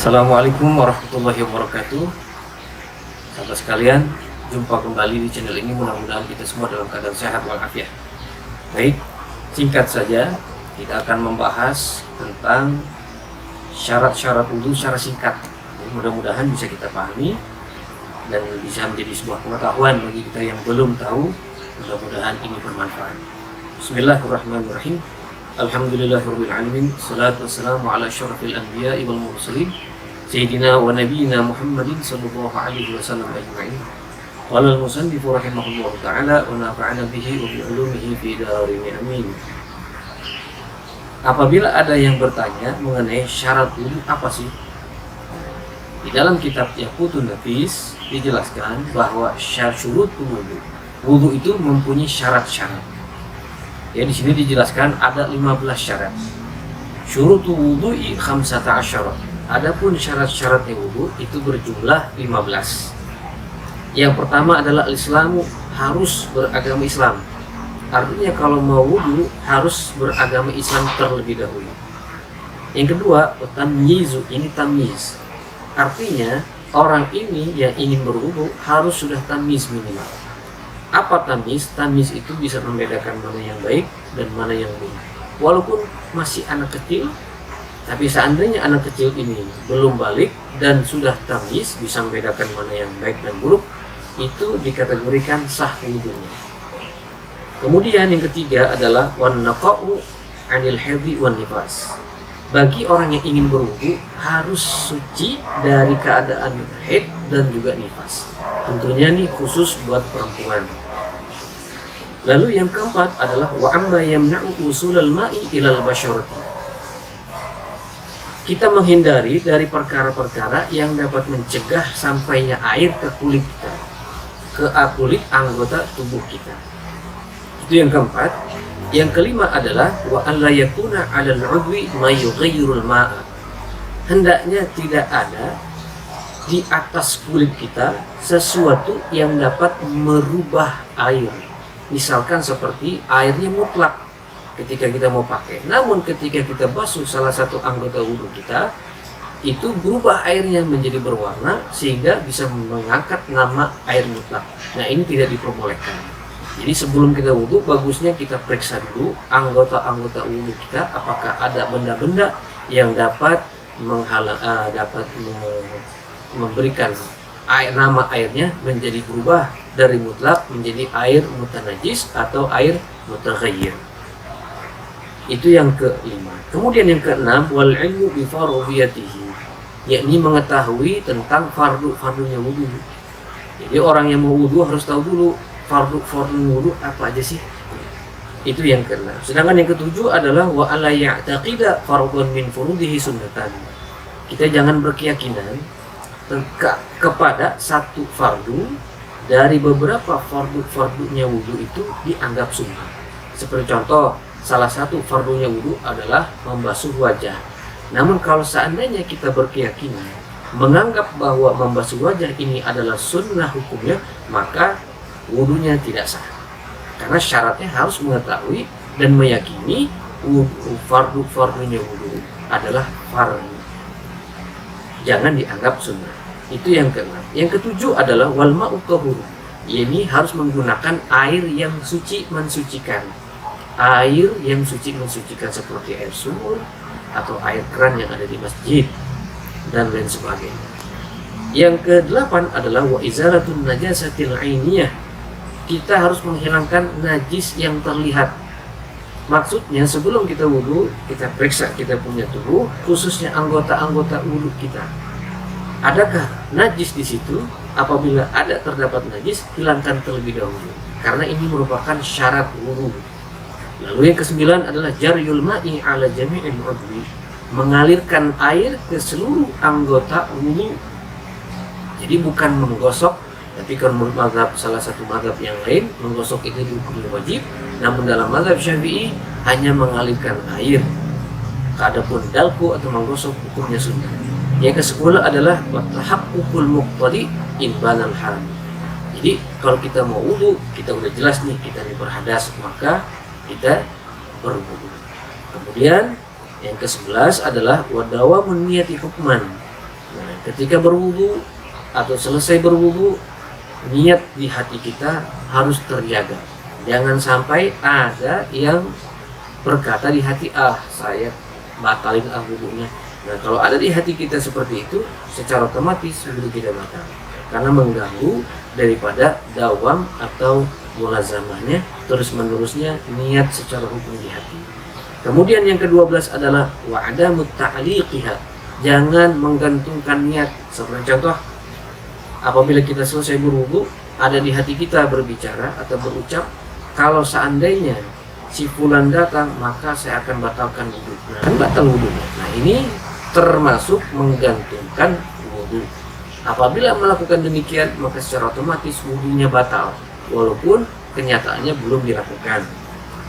Assalamualaikum warahmatullahi wabarakatuh. Sahabat sekalian, jumpa kembali di channel ini. Mudah-mudahan kita semua dalam keadaan sehat walafiat. Baik, singkat saja kita akan membahas tentang syarat-syarat wudhu secara singkat. Mudah-mudahan bisa kita pahami dan bisa menjadi sebuah pengetahuan bagi kita yang belum tahu. Mudah-mudahan ini bermanfaat. Bismillahirrahmanirrahim. Alhamdulillahirabbil alamin. Salatu wassalamu ala asyrafil anbiya'i wal mursalin sayyidina wa nabiyyina Muhammadin sallallahu alaihi wasallam ajma'in. Qala al-musannif rahimahullah ta'ala wa nafa'ana bihi wa bi ulumihi fi darin amin. Apabila ada yang bertanya mengenai syarat wudu apa sih? Di dalam kitab Yaqutun Nafis dijelaskan bahwa syurut wudu itu mempunyai syarat-syarat. Ya, di sini dijelaskan ada 15 syarat. Syurutu wudu'i 15. Adapun syarat-syaratnya wudu itu berjumlah 15. Yang pertama adalah Islamu, harus beragama Islam. Artinya kalau mau wudu harus beragama Islam terlebih dahulu. Yang kedua, tamyizu, ini tamyiz. Artinya orang ini yang ingin berwudu harus sudah tamyiz minimal. Apa tamyiz? Tamyiz itu bisa membedakan mana yang baik dan mana yang buruk. Walaupun masih anak kecil, tapi seandainya anak kecil ini belum balik dan sudah tamyiz, bisa membedakan mana yang baik dan buruk, itu dikategorikan sah wudunya. Kemudian yang ketiga adalah wan naqa'u 'anil haidhi wan nifas. Bagi orang yang ingin berwudu harus suci dari keadaan haid dan juga nifas. Tentunya ini khusus buat perempuan. Lalu yang keempat adalah wa amma yamna'u usulal ma'i ilal basyarati. Kita menghindari dari perkara-perkara yang dapat mencegah sampainya air ke kulit kita, ke kulit anggota tubuh kita. Itu yang keempat. Yang kelima adalah wa alla yakuna 'alal 'udwi ma yughayyirul ma'a. Hendaknya tidak ada di atas kulit kita sesuatu yang dapat merubah air. Misalkan seperti airnya mutlak ketika kita mau pakai. Namun ketika kita basuh salah satu anggota wudhu kita, itu berubah airnya menjadi berwarna sehingga bisa mengangkat nama air mutlak. Nah, ini tidak diperbolehkan. Jadi sebelum kita wudhu, bagusnya kita periksa dulu anggota-anggota wudhu kita apakah ada benda-benda yang dapat memberikan nama airnya menjadi berubah dari mutlak menjadi air mutanajis atau air mutaghayyir. Itu yang kelima. Kemudian yang keenam, wal ilmu bi fardhiyatihi, yakni mengetahui tentang fardunya wudhu. Jadi orang yang mau wudhu harus tahu dulu fardu wudu apa aja sih. Itu yang keenam. Sedangkan yang ketujuh adalah wa alla ya'taqida fardhun min furudihi sunnatan. Kita jangan berkeyakinan kepada satu fardu dari beberapa fardunya wudu itu dianggap sunnah. Seperti contoh, salah satu fardunya wudu adalah membasuh wajah. Namun kalau seandainya kita berkeyakinan menganggap bahwa membasuh wajah ini adalah sunnah hukumnya, maka wudunya tidak sah. Karena syaratnya harus mengetahui dan meyakini fardunya wudu adalah fardu. Jangan dianggap sunnah. Itu yang keenam. Yang ketujuh adalah wal ma'u tahur. Ini harus menggunakan air yang suci mensucikan. Air yang suci mensucikan seperti air sumur atau air keran yang ada di masjid dan lain sebagainya. Yang kedelapan adalah wa izalatun najasatil ainiyah. Kita harus menghilangkan najis yang terlihat. Maksudnya sebelum kita wudhu, kita periksa kita punya tubuh, khususnya anggota-anggota wudhu kita. Adakah najis di situ? Apabila ada terdapat najis, hilangkan terlebih dahulu. Karena ini merupakan syarat wudhu. Lalu yang kesembilan adalah jaryul ma'i ala jami'il udwi, mengalirkan air ke seluruh anggota wudhu. Jadi bukan menggosok, tapi kalau menurut mazhab salah satu mazhab yang lain, menggosok itu hukumnya wajib. Namun dalam mazhab Syafi'i hanya mengalirkan air. Adapun dalku atau menggosok hukumnya sunnah. Yang ke-10 adalah tahaqqul muqtadi ibbanal hal. Jadi kalau kita mau wudu, kita udah jelas nih kita ini berhadas, maka kita berwudu. Kemudian yang ke-11 adalah wadawamun niyati hukman. ketika berwudu atau selesai berwudu, niat di hati kita harus terjaga. Jangan sampai ada yang berkata di hati, saya batalin wudunya. Nah, kalau ada di hati kita seperti itu, secara otomatis wudu kita batal, karena mengganggu daripada dawam atau mulazamahnya, terus menerusnya niat secara hukum di hati. Kemudian yang ke-12 adalah wa'adamut ta'liqiha. Jangan menggantungkan niat. Seperti contoh, apabila kita selesai berwudu, ada di hati kita berbicara atau berucap, kalau seandainya si fulan datang, maka saya akan batalkan wudu. Nah, kan batal wudu. Nah, ini termasuk menggantungkan wudu. Apabila melakukan demikian, maka secara otomatis wudunya batal, walaupun kenyataannya belum dilakukan.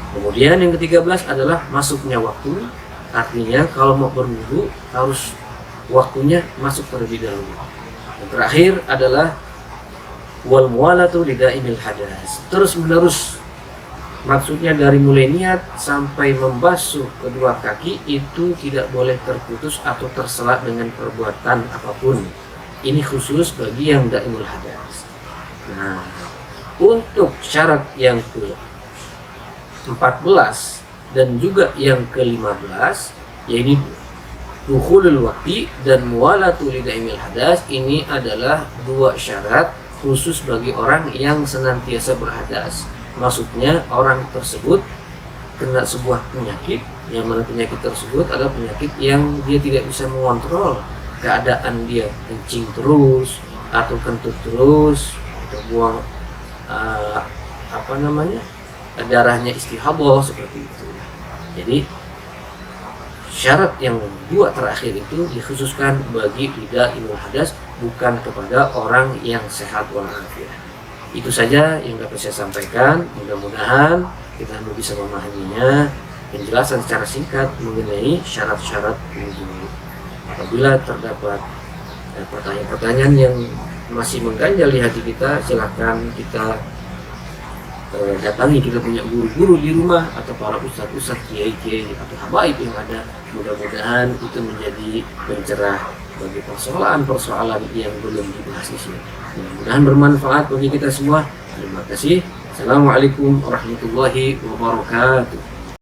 Kemudian yang ke-13 adalah masuknya waktu. Artinya kalau mau berwudu harus waktunya masuk terlebih dahulu. Yang terakhir adalah wal muwalatu lidaimil hadas. Terus menerus, maksudnya dari mulai niat sampai membasuh kedua kaki itu tidak boleh terputus atau tersela dengan perbuatan apapun. Ini khusus bagi yang daimul hadas. Nah, untuk syarat yang ke-14 dan juga yang ke-15, yaitu dukhulul waqti dan muwalatu lidaimil hadas, ini adalah dua syarat khusus bagi orang yang senantiasa berhadas. Maksudnya orang tersebut kena sebuah penyakit, yang mana penyakit tersebut adalah penyakit yang dia tidak bisa mengontrol keadaan dia, kencing terus atau kentut terus atau buang darahnya istihadah seperti itu. Jadi syarat yang dua terakhir itu dikhususkan bagi lidaimul hadas, bukan kepada orang yang sehat walafiat. Itu saja yang dapat saya sampaikan. Mudah-mudahan kita bisa memahaminya, penjelasan secara singkat mengenai syarat-syarat wudu. Apabila terdapat pertanyaan-pertanyaan yang masih mengganjal di hati kita, silakan kita datangi. Kita punya guru-guru di rumah atau para ustadz-ustadz, kiai-kiai atau habaib yang ada. Mudah-mudahan itu menjadi pencerah bagi persoalan-persoalan yang belum dibahas di sini. Mudah-mudahan bermanfaat bagi kita semua. Terima kasih. Assalamualaikum warahmatullahi wabarakatuh.